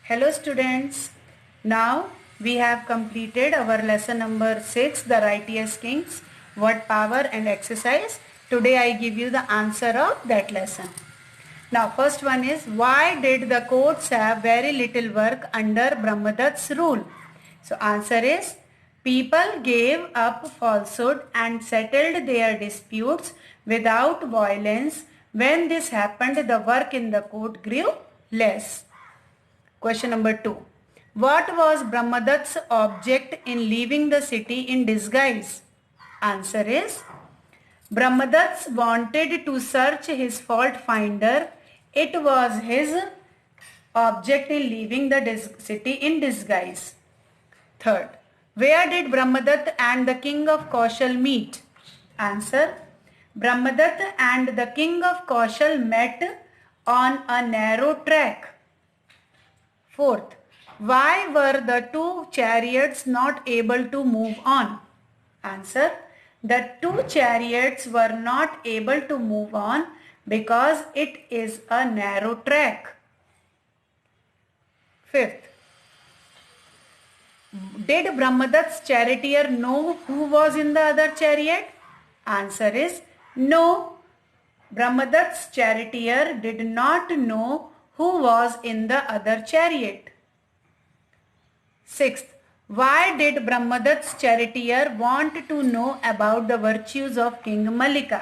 Hello students, now we have completed our lesson number 6, the righteous kings, word power and exercise. Today I give you the answer of that lesson. Now first one is, why did the courts have very little work under Brahmadatt's rule? So answer is, people gave up falsehood and settled their disputes without violence. When this happened, the work in the court grew less. Question number 2. What was Brahmadatt's object in leaving the city in disguise? Answer is, Brahmadatta wanted to search his fault finder. It was his object in leaving the city in disguise. Third, where did Brahmadatta and the king of Kaushal meet? Answer, Brahmadatta and the king of Kaushal met on a narrow track. Fourth, why were the two chariots not able to move on? Answer, the two chariots were not able to move on because it is a narrow track. Fifth, did Brahmadatta's charioteer know who was in the other chariot? Answer is no. Brahmadatta's charioteer did not know who was in the other chariot. Sixth, why did Brahmadatta's charioteer want to know about the virtues of King Mallika?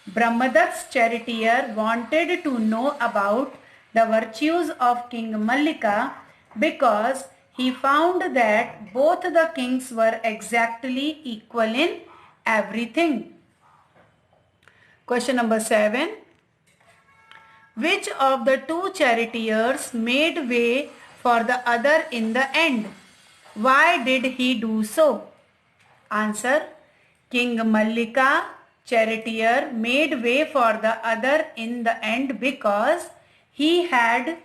Brahmadatta's charioteer wanted to know about the virtues of King Mallika because he found that both the kings were exactly equal in everything. Question number 7. Which of the two charioteers made way for the other in the end? Why did he do so? Answer, King Mallika charioteer made way for the other in the end because he had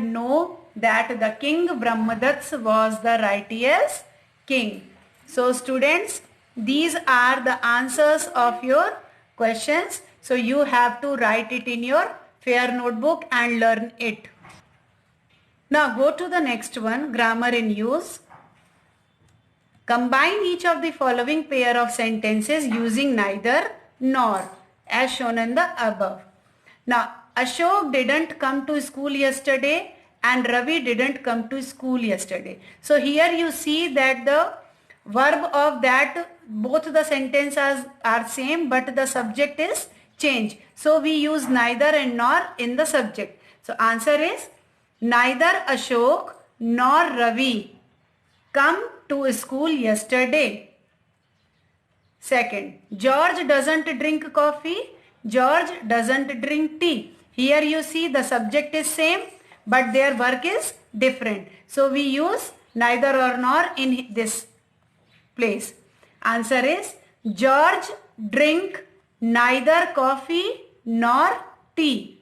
known that the king Brahmadatta was the righteous king. So students, these are the answers of your questions. So you have to write it in your fair notebook and learn it. Now go to the next one, grammar in use. Combine each of the following pair of sentences using neither nor as shown in the above. Now Ashok didn't come to school yesterday and Ravi didn't come to school yesterday. So here you see that the verb of that both the sentences are same but the subject is changed. So we use neither and nor in the subject. So answer is, neither Ashok nor Ravi come to school yesterday. Second, George doesn't drink coffee. George doesn't drink tea. Here you see the subject is same but their work is different. So we use neither or nor in this place. Answer is, George drink neither coffee nor tea.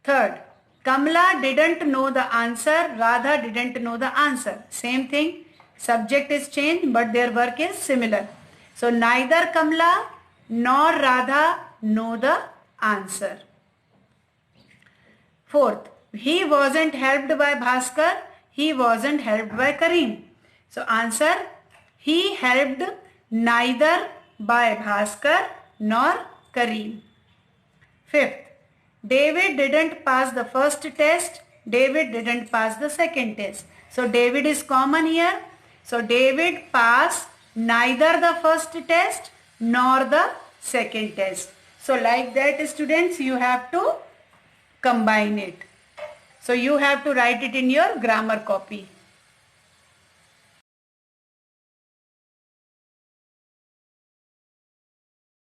Third, Kamala didn't know the answer, Radha didn't know the answer. Same thing, subject is changed but their work is similar. So neither Kamala nor Radha know the answer. Fourth, he wasn't helped by Bhaskar, he wasn't helped by Kareem. So answer, he helped neither by Bhaskar nor Kareem. Fifth, David didn't pass the first test, David didn't pass the second test. So David is common here. So David passed neither the first test nor the second test. So like that students, you have to combine it. So you have to write it in your grammar copy.